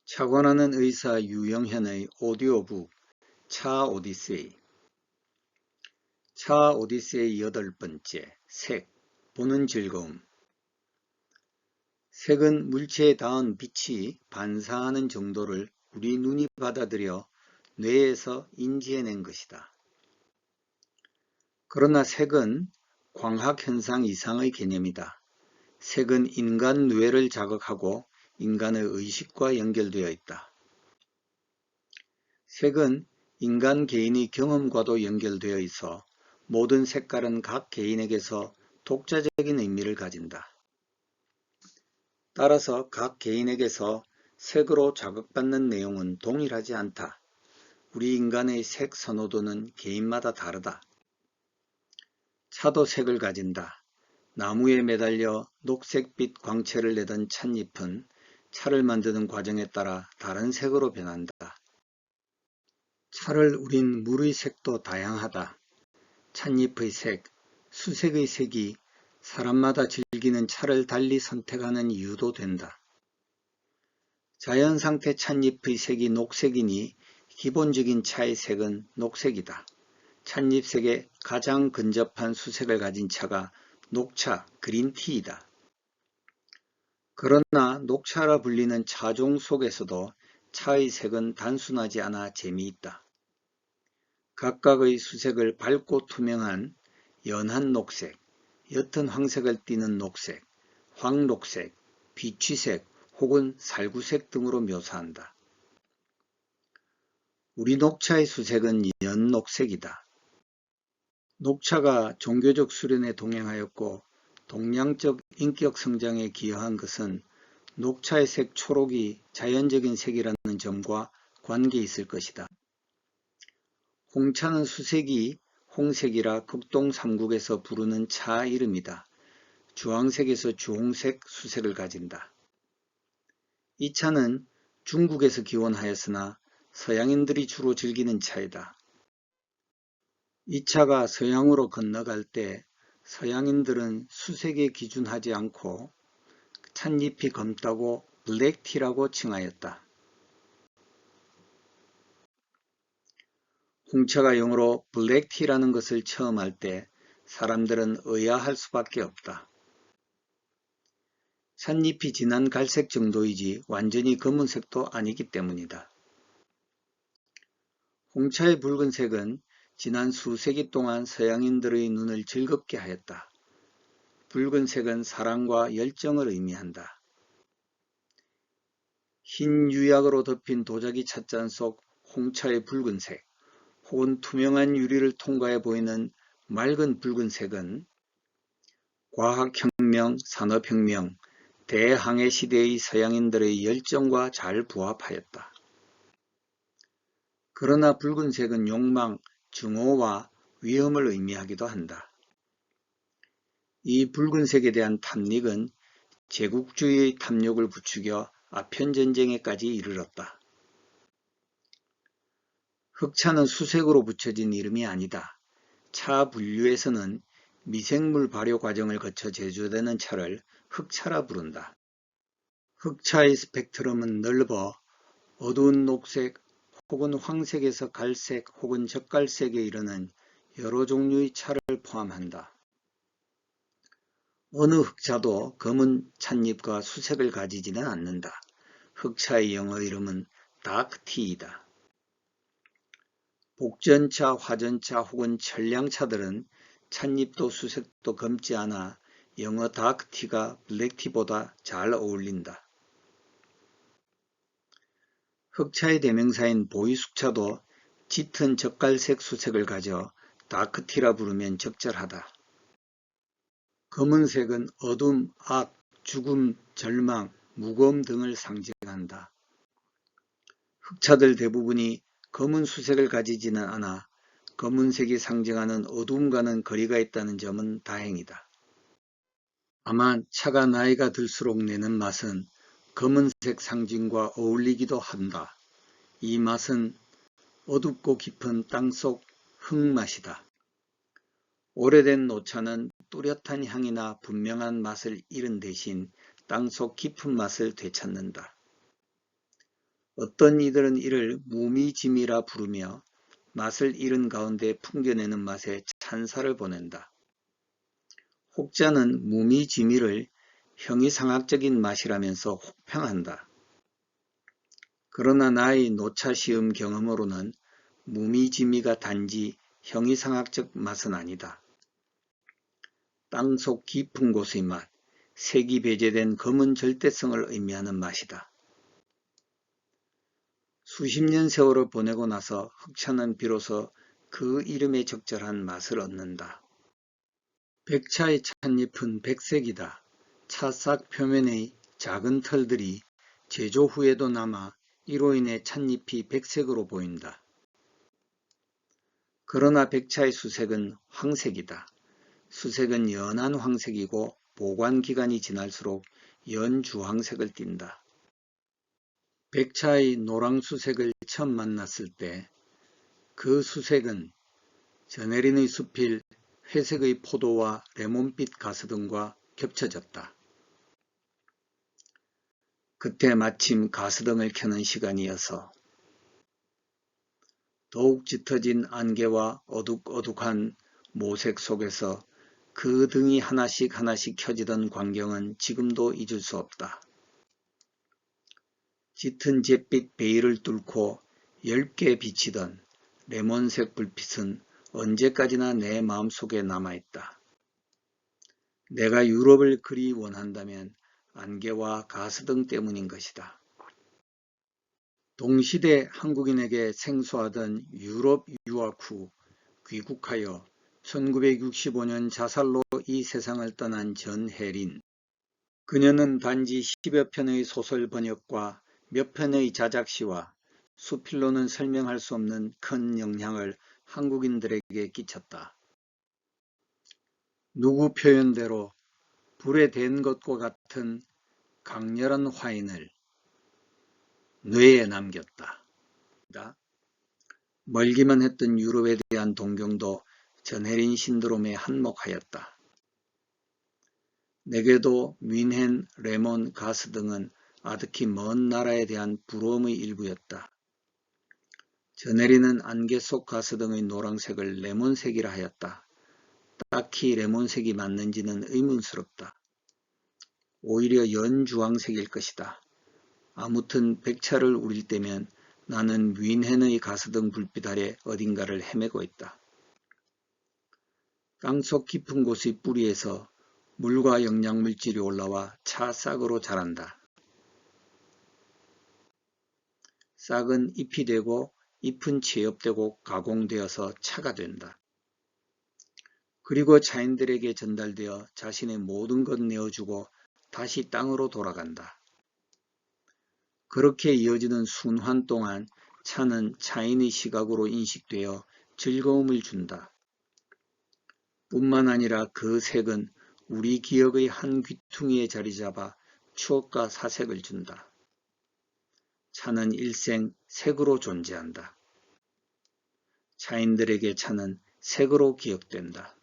착오나는 의사 유영현의 오디오북 차 오디세이. 차 오디세이 8번째. 색, 보는 즐거움. 색은 물체에 닿은 빛이 반사하는 정도를 우리 눈이 받아들여 뇌에서 인지해낸 것이다. 그러나 색은 광학현상 이상의 개념이다. 색은 인간 뇌를 자극하고 인간의 의식과 연결되어 있다. 색은 인간 개인의 경험과도 연결되어 있어 모든 색깔은 각 개인에게서 독자적인 의미를 가진다. 따라서 각 개인에게서 색으로 자극받는 내용은 동일하지 않다. 우리 인간의 색 선호도는 개인마다 다르다. 차도 색을 가진다. 나무에 매달려 녹색빛 광채를 내던 찻잎은 차를 만드는 과정에 따라 다른 색으로 변한다. 차를 우린 물의 색도 다양하다. 찻잎의 색, 수색의 색이 사람마다 즐기는 차를 달리 선택하는 이유도 된다. 자연상태 찻잎의 색이 녹색이니 기본적인 차의 색은 녹색이다. 찻잎색에 가장 근접한 수색을 가진 차가 녹차, 그린티이다. 그러나 녹차라 불리는 차종 속에서도 차의 색은 단순하지 않아 재미있다. 각각의 수색을 밝고 투명한 연한 녹색, 옅은 황색을 띠는 녹색, 황록색, 비취색 혹은 살구색 등으로 묘사한다. 우리 녹차의 수색은 연녹색이다. 녹차가 종교적 수련에 동행하였고 동양적 인격 성장에 기여한 것은 녹차의 색 초록이 자연적인 색이라는 점과 관계 있을 것이다. 홍차는 수색이 홍색이라 극동 3국에서 부르는 차 이름이다. 주황색에서 주홍색 수색을 가진다. 이 차는 중국에서 기원하였으나 서양인들이 주로 즐기는 차이다. 이 차가 서양으로 건너갈 때 서양인들은 수색에 기준하지 않고 찻잎이 검다고 블랙티라고 칭하였다. 홍차가 영어로 블랙티라는 것을 처음 할 때 사람들은 의아할 수밖에 없다. 찻잎이 진한 갈색 정도이지 완전히 검은색도 아니기 때문이다. 홍차의 붉은색은 지난 수세기 동안 서양인들의 눈을 즐겁게 하였다. 붉은색은 사랑과 열정을 의미한다. 흰 유약으로 덮인 도자기 찻잔 속 홍차의 붉은색, 혹은 투명한 유리를 통과해 보이는 맑은 붉은색은 과학혁명, 산업혁명, 대항해 시대의 서양인들의 열정과 잘 부합하였다. 그러나 붉은색은 욕망, 증오와 위험을 의미하기도 한다. 이 붉은색에 대한 탐닉은 제국주의의 탐욕을 부추겨 아편전쟁에까지 이르렀다. 흑차는 수색으로 붙여진 이름이 아니다. 차 분류에서는 미생물 발효 과정을 거쳐 제조되는 차를 흑차라 부른다. 흑차의 스펙트럼은 넓어 어두운 녹색 혹은 황색에서 갈색 혹은 젓갈색에 이르는 여러 종류의 차를 포함한다. 어느 흑차도 검은 찻잎과 수색을 가지지는 않는다. 흑차의 영어 이름은 다크티이다. 복전차, 화전차 혹은 천량차들은 찻잎도 수색도 검지 않아 영어 다크티가 블랙티보다 잘 어울린다. 흑차의 대명사인 보이숙차도 짙은 젓갈색 수색을 가져 다크티라 부르면 적절하다. 검은색은 어둠, 악, 죽음, 절망, 무거움 등을 상징한다. 흑차들 대부분이 검은 수색을 가지지는 않아 검은색이 상징하는 어둠과는 거리가 있다는 점은 다행이다. 다만 차가 나이가 들수록 내는 맛은 검은색 상징과 어울리기도 한다. 이 맛은 어둡고 깊은 땅속 흙맛이다. 오래된 노차는 뚜렷한 향이나 분명한 맛을 잃은 대신 땅속 깊은 맛을 되찾는다. 어떤 이들은 이를 무미지미라 부르며 맛을 잃은 가운데 풍겨내는 맛에 찬사를 보낸다. 혹자는 무미지미를 형이상학적인 맛이라면서 혹평한다. 그러나 나의 노차시음 경험으로는 무미지미가 단지 형이상학적 맛은 아니다. 땅속 깊은 곳의 맛, 색이 배제된 검은 절대성을 의미하는 맛이다. 수십 년 세월을 보내고 나서 흑차는 비로소 그 이름에 적절한 맛을 얻는다. 백차의 찻잎은 백색이다. 찻싹 표면의 작은 털들이 제조 후에도 남아 이로 인해 찻잎이 백색으로 보인다. 그러나 백차의 수색은 황색이다. 수색은 연한 황색이고 보관기간이 지날수록 연주황색을 띈다. 백차의 노랑수색을 처음 만났을 때 그 수색은 저내린의 숲일 회색의 포도와 레몬빛 가스등과 겹쳐졌다. 그때 마침 가스등을 켜는 시간이어서 더욱 짙어진 안개와 어둑어둑한 모색 속에서 그 등이 하나씩 하나씩 켜지던 광경은 지금도 잊을 수 없다. 짙은 잿빛 베일을 뚫고 엷게 비치던 레몬색 불빛은 언제까지나 내 마음속에 남아있다. 내가 유럽을 그리 원한다면 안개와 가스등 때문인 것이다. 동시대 한국인에게 생소하던 유럽 유학 후 귀국하여 1965년 자살로 이 세상을 떠난 전혜린. 그녀는 단지 10여 편의 소설 번역과 몇 편의 자작시와 수필로는 설명할 수 없는 큰 영향을 한국인들에게 끼쳤다. 누구 표현대로 불에 댄 것과 같은 강렬한 화인을 뇌에 남겼다. 멀기만 했던 유럽에 대한 동경도 전혜린 신드롬에 한몫하였다. 내게도 뮌헨, 레몬, 가스 등은 아득히 먼 나라에 대한 부러움의 일부였다. 전혜린은 안개 속 가스 등의 노란색을 레몬색이라 하였다. 딱히 레몬색이 맞는지는 의문스럽다. 오히려 연주황색일 것이다. 아무튼 백차를 우릴 때면 나는 뮌헨의 가스등 불빛 아래 어딘가를 헤매고 있다. 땅속 깊은 곳의 뿌리에서 물과 영양물질이 올라와 차 싹으로 자란다. 싹은 잎이 되고 잎은 체엽되고 가공되어서 차가 된다. 그리고 차인들에게 전달되어 자신의 모든 것 내어주고 다시 땅으로 돌아간다. 그렇게 이어지는 순환 동안 차는 차인의 시각으로 인식되어 즐거움을 준다. 뿐만 아니라 그 색은 우리 기억의 한 귀퉁이에 자리잡아 추억과 사색을 준다. 차는 일생 색으로 존재한다. 차인들에게 차는 색으로 기억된다.